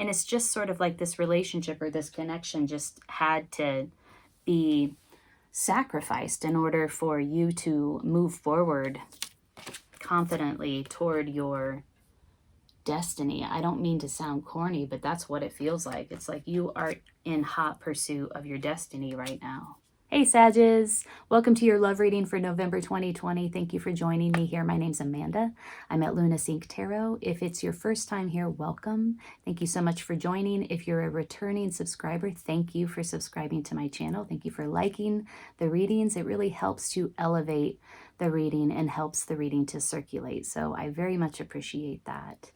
And it's just sort of like this relationship or this connection just had to be sacrificed in order for you to move forward confidently toward your destiny. I don't mean to sound corny, but that's what it feels like. It's like you are in hot pursuit of your destiny right now. Hey Sages, welcome to your love reading for November 2020. Thank you for joining me here. My name's Amanda. I'm at Luna Sync Tarot. If it's your first time here, welcome. Thank you so much for joining. If you're a returning subscriber, thank you for subscribing to my channel. Thank you for liking the readings. It really helps to elevate the reading and helps the reading to circulate. So I very much appreciate that.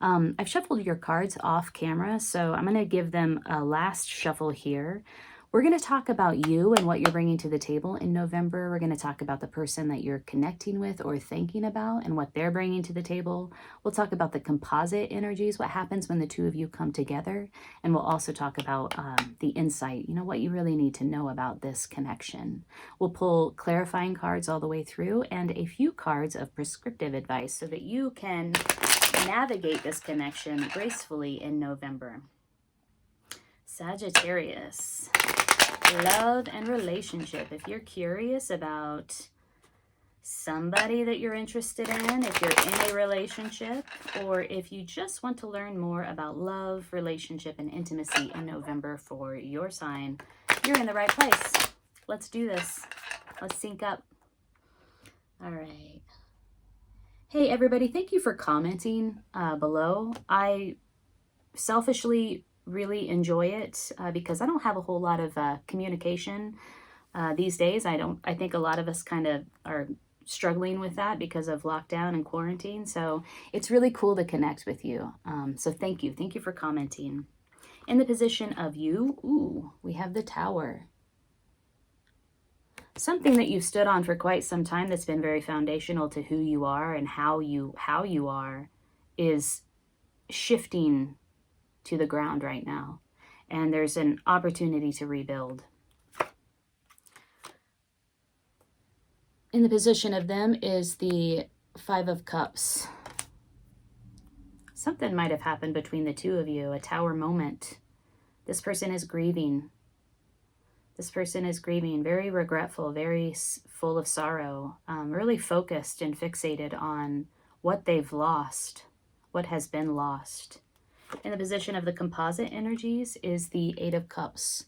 I've shuffled your cards off camera, so I'm going to give them a last shuffle here. We're going to talk about you and what you're bringing to the table in November. We're going to talk about the person that you're connecting with or thinking about and what they're bringing to the table. We'll talk about the composite energies, what happens when the two of you come together. And we'll also talk about the insight, you know, what you really need to know about this connection. We'll pull clarifying cards all the way through and a few cards of prescriptive advice so that you can navigate this connection gracefully in November. Sagittarius, love and relationship. If you're curious about somebody that you're interested in, if you're in a relationship, or if you just want to learn more about love, relationship, and intimacy in November for your sign, you're in the right place. Let's do this. Let's sync up. All right. Hey everybody, thank you for commenting below. I selfishly really enjoy it because I don't have a whole lot of communication these days. I think a lot of us kind of are struggling with that because of lockdown and quarantine. So it's really cool to connect with you. So thank you. Thank you for commenting. In the position of you, ooh, we have the Tower. Something that you've stood on for quite some time that's been very foundational to who you are and how you are is shifting to the ground right now. And there's an opportunity to rebuild. In the position of them is the Five of Cups. Something might have happened between the two of you, a Tower moment. This person is grieving. This person is grieving, very regretful, very full of sorrow, really focused and fixated on what they've lost, what has been lost. In the position of the composite energies is the Eight of Cups.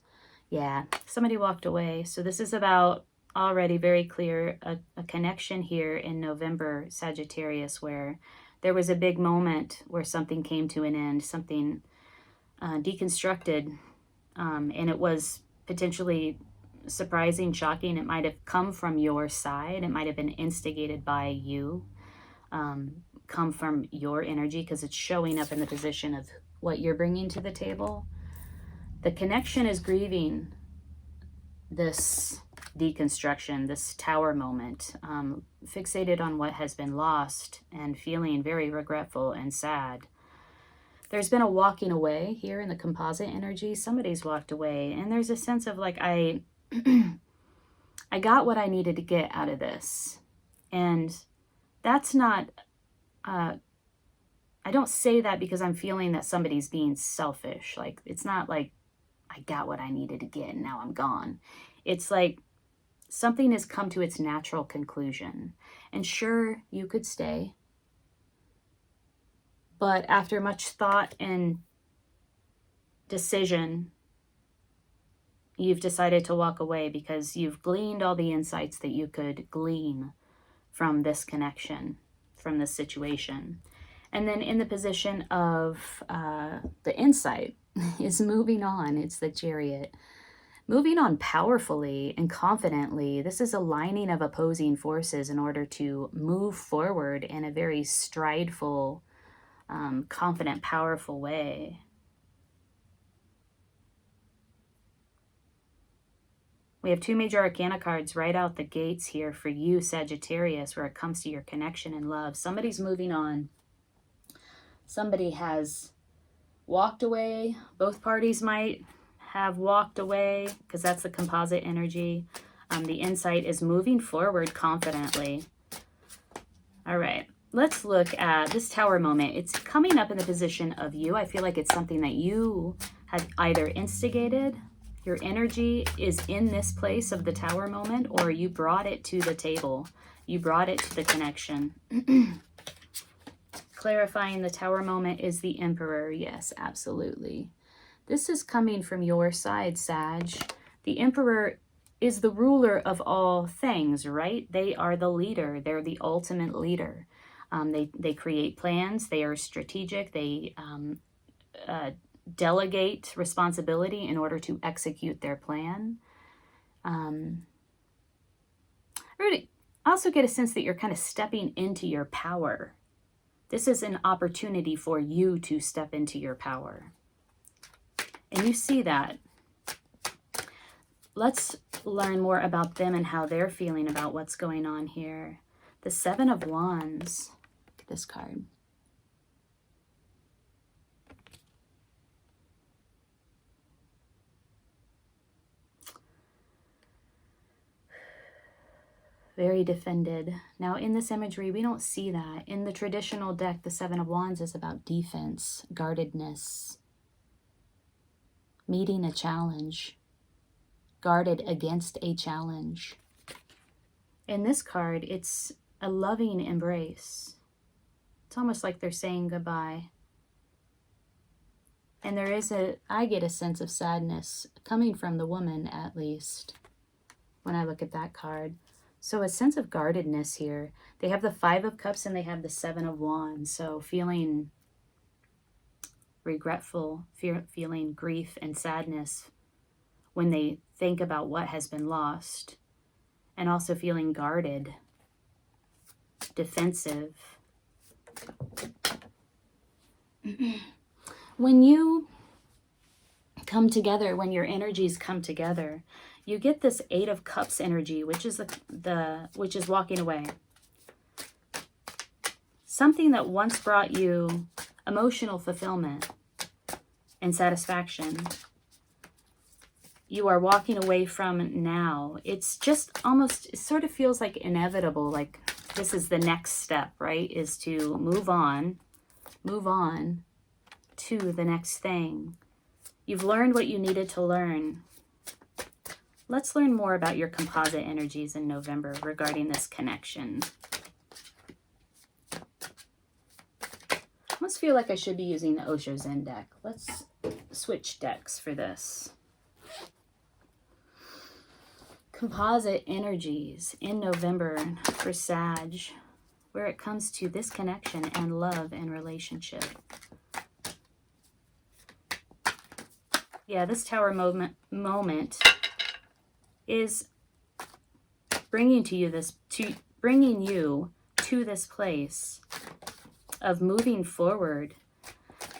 Yeah, somebody walked away. So this is about already very clear, a connection here in November, Sagittarius, where there was a big moment where something came to an end, something deconstructed, and it was potentially surprising, shocking. It might have come from your side. It might have been instigated by you, come from your energy, because it's showing up in the position of what you're bringing to the table. The connection is grieving this deconstruction, this Tower moment, fixated on what has been lost and feeling very regretful and sad. There's been a walking away here in the composite energy. Somebody's walked away, and there's a sense of like, I got what I needed to get out of this. And that's not, I don't say that because I'm feeling that somebody's being selfish. Like, it's not like I got what I needed to get and now I'm gone. It's like something has come to its natural conclusion. And sure, you could stay. But after much thought and decision, you've decided to walk away because you've gleaned all the insights that you could glean from this connection, from this situation. And then in the position of the insight is moving on. It's the Chariot. Moving on powerfully and confidently. This is aligning of opposing forces in order to move forward in a very strideful, confident, powerful way. We have two major arcana cards right out the gates here for you, Sagittarius, where it comes to your connection and love. Somebody's moving on. Somebody has walked away. Both parties might have walked away because that's the composite energy. The insight is moving forward confidently. All right. let's look at this Tower moment. It's coming up in the position of you. I feel like it's something that you have either instigated, your energy is in this place of the Tower moment, or you brought it to the table. You brought it to the connection. Clarifying the Tower moment is the Emperor. Yes, absolutely. This is coming from your side, Sag. The Emperor is the ruler of all things, right? They are the leader. They're the ultimate leader. They create plans. They are strategic. They delegate responsibility in order to execute their plan. I also get a sense that you're kind of stepping into your power. This is an opportunity for you to step into your power. And you see that. Let's learn more about them and how they're feeling about what's going on here. The Seven of Wands. Look at this card. Very defended. Now in this imagery, we don't see that. In the traditional deck, the Seven of Wands is about defense, guardedness, meeting a challenge, guarded against a challenge. In this card, it's a loving embrace. It's almost like they're saying goodbye. And there is I get a sense of sadness coming from the woman, at least, when I look at that card. So a sense of guardedness here. They have the Five of Cups and they have the Seven of Wands. So feeling regretful, feeling grief and sadness when they think about what has been lost. And also feeling guarded, defensive. When you come together, when your energies come together, you get this Eight of Cups energy, which is which is walking away. Something that once brought you emotional fulfillment and satisfaction, you are walking away from now. It's just almost, it sort of feels like inevitable, like this is the next step, right? Is to move on to the next thing. You've learned what you needed to learn. Let's learn more about your composite energies in November regarding this connection. I almost feel like I should be using the Osho Zen deck. Let's switch decks for this. Composite energies in November for Sag, where it comes to this connection and love and relationship. Yeah, this Tower moment is bringing you to this place of moving forward.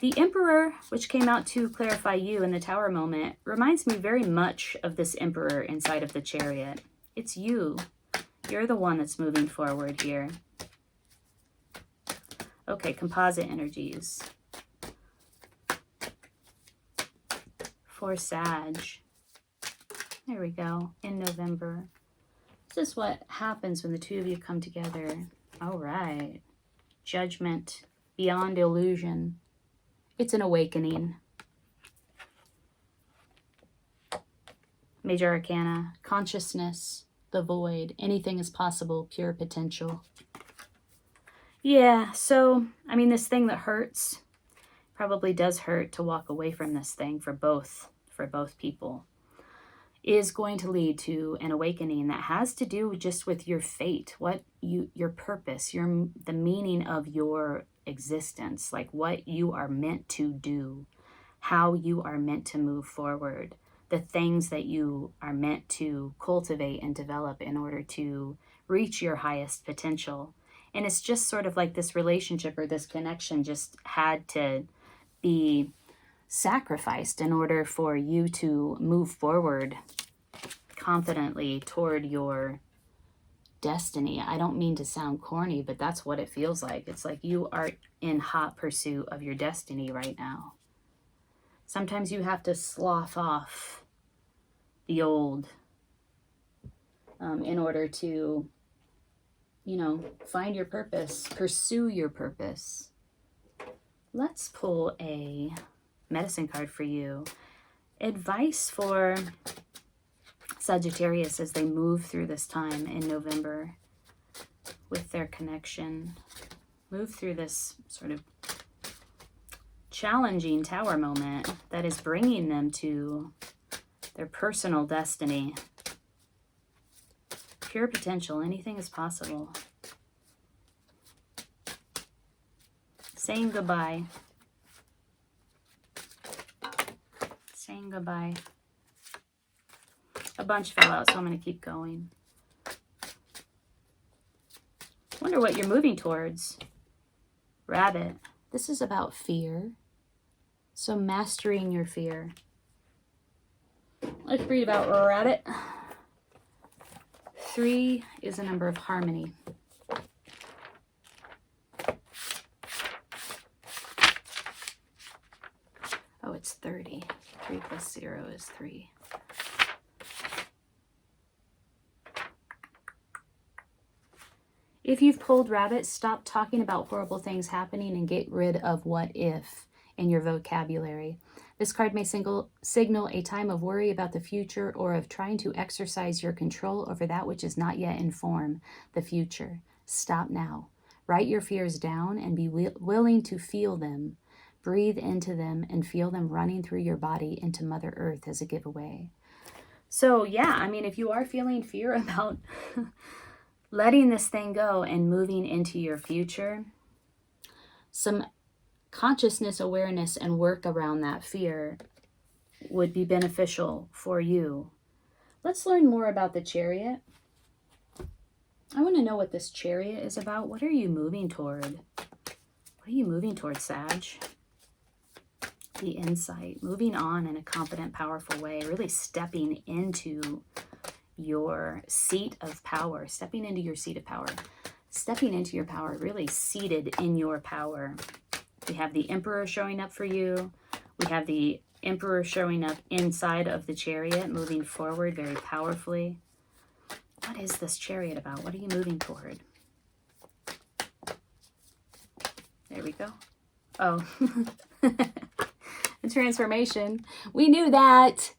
The Emperor, which came out to clarify you in the Tower moment, reminds me very much of this Emperor inside of the Chariot. It's you. You're the one that's moving forward here. Okay, composite energies for Sag. There we go, in November. This is what happens when the two of you come together. All right. Judgment, beyond illusion. It's an awakening. Major Arcana, consciousness, the void, anything is possible, pure potential. Yeah, so, I mean, this thing that hurts, probably does hurt to walk away from this thing for both people, is going to lead to an awakening that has to do just with your fate, your purpose, the meaning of your existence, like what you are meant to do, how you are meant to move forward, the things that you are meant to cultivate and develop in order to reach your highest potential. And it's just sort of like this relationship or this connection just had to be sacrificed in order for you to move forward confidently toward your destiny. I don't mean to sound corny, but that's what it feels like. It's like you are in hot pursuit of your destiny right now. Sometimes you have to slough off the old in order to you know, find your purpose, pursue your purpose. Let's pull a medicine card for you. Advice for Sagittarius as they move through this time in November with their connection. Move through this sort of challenging tower moment that is bringing them to their personal destiny. Pure potential. Anything is possible. Saying goodbye. Saying goodbye. A bunch fell out, so I'm going to keep going. Wonder what you're moving towards. Rabbit. This is about fear. So mastering your fear. Let's read about Rabbit. 3 is a number of harmony. Oh, it's 30. 3 plus 0 is 3. If you've pulled Rabbit, stop talking about horrible things happening and get rid of what if in your vocabulary. This card may signal a time of worry about the future or of trying to exercise your control over that which is not yet in form, the future. Stop now. Write your fears down and be willing to feel them. Breathe into them and feel them running through your body into Mother Earth as a giveaway. So yeah, I mean, if you are feeling fear about letting this thing go and moving into your future, some consciousness, awareness, and work around that fear would be beneficial for you. Let's learn more about the Chariot. I want to know what this Chariot is about. What are you moving toward? What are you moving toward, Sag? The insight, moving on in a confident, powerful way, really stepping into your seat of power, stepping into your seat of power, stepping into your power, really seated in your power. We have the Emperor showing up for you. We have the Emperor showing up inside of the Chariot, moving forward very powerfully. What is this Chariot about? What are you moving toward? There we go. Oh, a transformation. We knew that.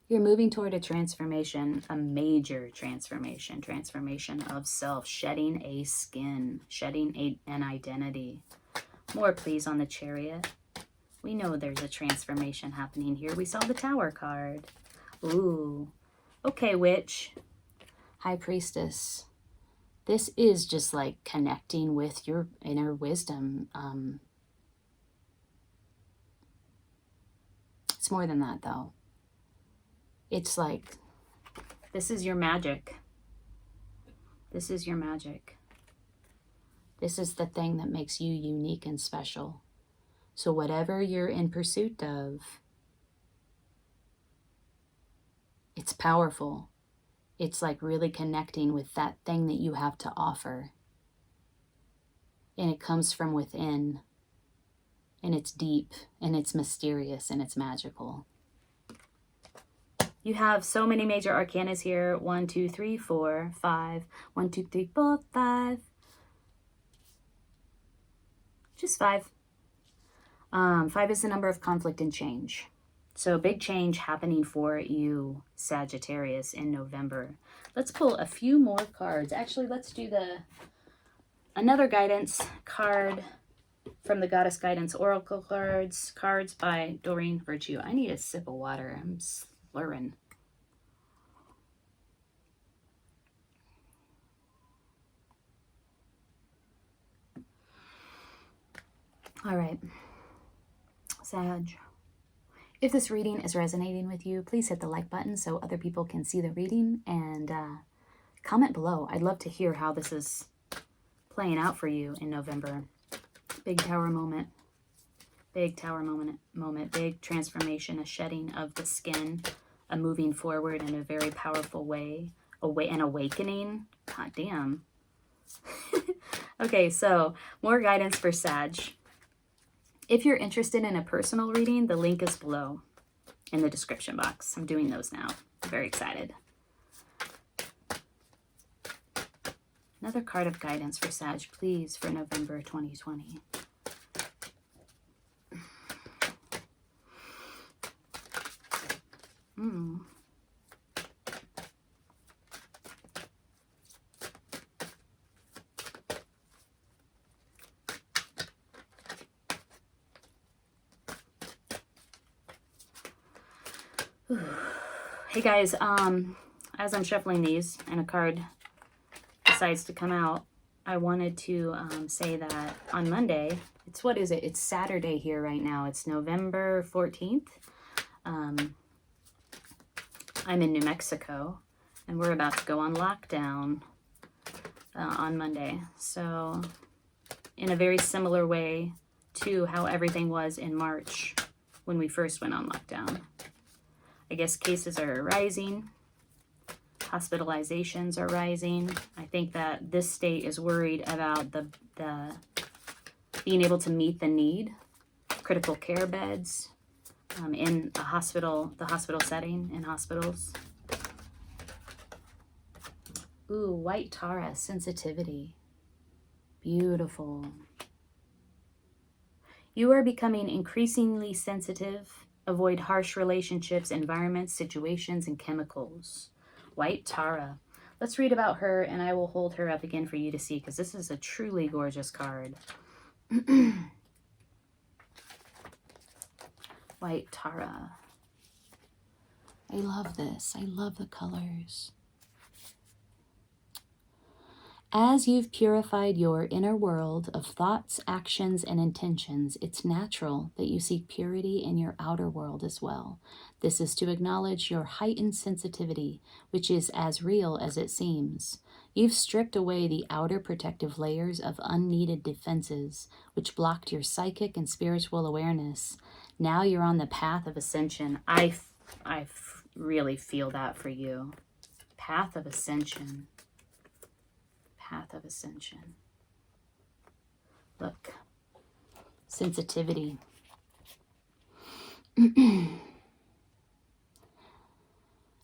You're moving toward a transformation, a major transformation, transformation of self, shedding a skin, shedding an identity. More, please, on the Chariot. We know there's a transformation happening here. We saw the Tower card. Ooh. Okay, Witch. High Priestess. This is just like connecting with your inner wisdom. It's more than that, though. It's like, this is your magic. This is your magic. This is the thing that makes you unique and special. So whatever you're in pursuit of, it's powerful. It's like really connecting with that thing that you have to offer. And it comes from within. And it's deep, and it's mysterious, and it's magical. You have so many major arcanas here. 1, 2, 3, 4, 5. 1, 2, 3, 4, 5. Just 5. 5 is the number of conflict and change. So big change happening for you, Sagittarius, in November. Let's pull a few more cards. Actually, let's do another guidance card from the Goddess Guidance Oracle cards. Cards by Doreen Virtue. I need a sip of water. I'm slurring. All right, Sag. If this reading is resonating with you, please hit the like button so other people can see the reading, and comment below. I'd love to hear how this is playing out for you in November. Big tower moment. Big tower moment. Big transformation, a shedding of the skin, a moving forward in a very powerful way. An awakening. God damn. Okay, so more guidance for Sag. If you're interested in a personal reading, the link is below in the description box. I'm doing those now. I'm very excited. Another card of guidance for Sag, please, for November 2020. Hey guys, as I'm shuffling these and a card decides to come out, I wanted to say that on Monday, what is it? It's Saturday here right now. It's November 14th. I'm in New Mexico and we're about to go on lockdown on Monday. So in a very similar way to how everything was in March when we first went on lockdown. I guess cases are rising, hospitalizations are rising. I think that this state is worried about the being able to meet the need, critical care beds in a hospital, the hospital setting in hospitals. Ooh, Waite Tara, sensitivity. Beautiful. You are becoming increasingly sensitive. Avoid harsh relationships, environments, situations, and chemicals. Waite Tara. Let's read about her, and I will hold her up again for you to see, because this is a truly gorgeous card. Waite Tara. I love this. I love the colors. As you've purified your inner world of thoughts, actions, and intentions, it's natural that you seek purity in your outer world as well. This is to acknowledge your heightened sensitivity, which is as real as it seems. You've stripped away the outer protective layers of unneeded defenses, which blocked your psychic and spiritual awareness. Now you're on the path of ascension. I really feel that for you. Path of ascension. Path of ascension. Look, sensitivity.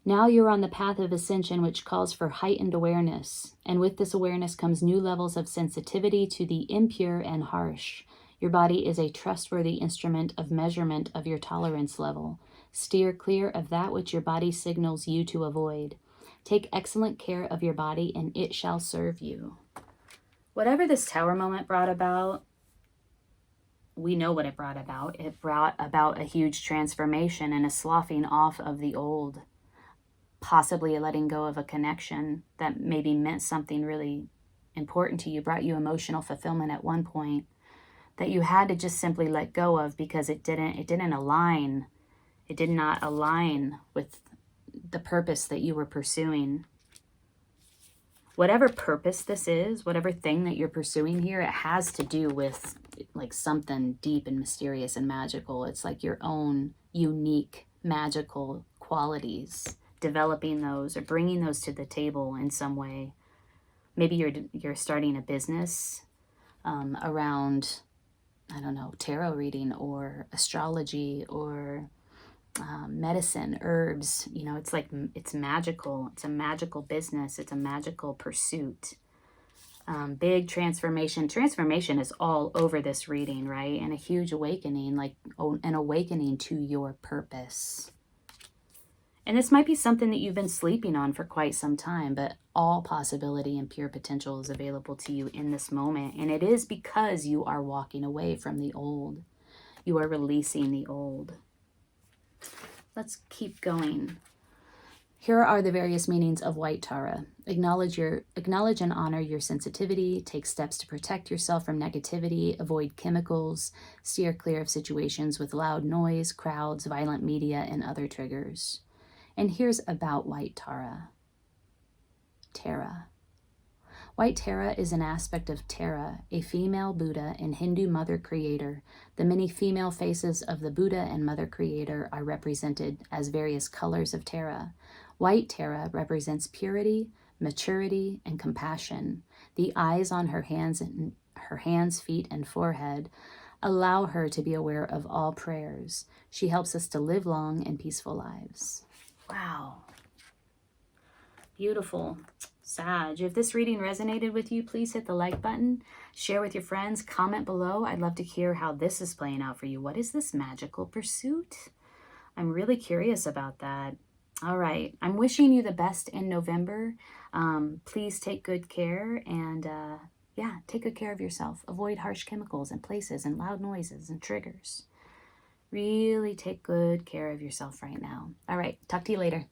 Now you're on the path of ascension, which calls for heightened awareness. And with this awareness comes new levels of sensitivity to the impure and harsh. Your body is a trustworthy instrument of measurement of your tolerance level. Steer clear of that which your body signals you to avoid. Take excellent care of your body, and it shall serve you. Whatever this tower moment brought about, we know what it brought about. It brought about a huge transformation and a sloughing off of the old, possibly a letting go of a connection that maybe meant something really important to you, brought you emotional fulfillment at one point that you had to just simply let go of because it did not align with the purpose that you were pursuing. Whatever purpose this is, whatever thing that you're pursuing here, it has to do with like something deep and mysterious and magical. It's like your own unique magical qualities, developing those or bringing those to the table in some way. Maybe you're starting a business around, I don't know, tarot reading or astrology or medicine, herbs. You know, it's magical. It's a magical business. It's a magical pursuit. Big transformation. Transformation is all over this reading, right? And a huge awakening, like an awakening to your purpose. And this might be something that you've been sleeping on for quite some time, but all possibility and pure potential is available to you in this moment. And it is because you are walking away from the old. You are releasing the old. Let's keep going. Here are the various meanings of Waite Tara. Acknowledge and honor your sensitivity. Take steps to protect yourself from negativity. Avoid chemicals. Steer clear of situations with loud noise, crowds, violent media, and other triggers. And here's about Waite Tara. Tara. Waite Tara is an aspect of Tara, a female Buddha and Hindu mother creator. The many female faces of the Buddha and mother creator are represented as various colors of Tara. Waite Tara represents purity, maturity, and compassion. The eyes on her hands, feet, and forehead allow her to be aware of all prayers. She helps us to live long and peaceful lives. Wow. Beautiful. Sag, if this reading resonated with you, please hit the like button, share with your friends, comment below. I'd love to hear how this is playing out for you. What is this magical pursuit? I'm really curious about that. All right, I'm wishing you the best in November. Please take good care and yeah, take good care of yourself. Avoid harsh chemicals and places and loud noises and triggers. Really take good care of yourself right now. All right, talk to you later.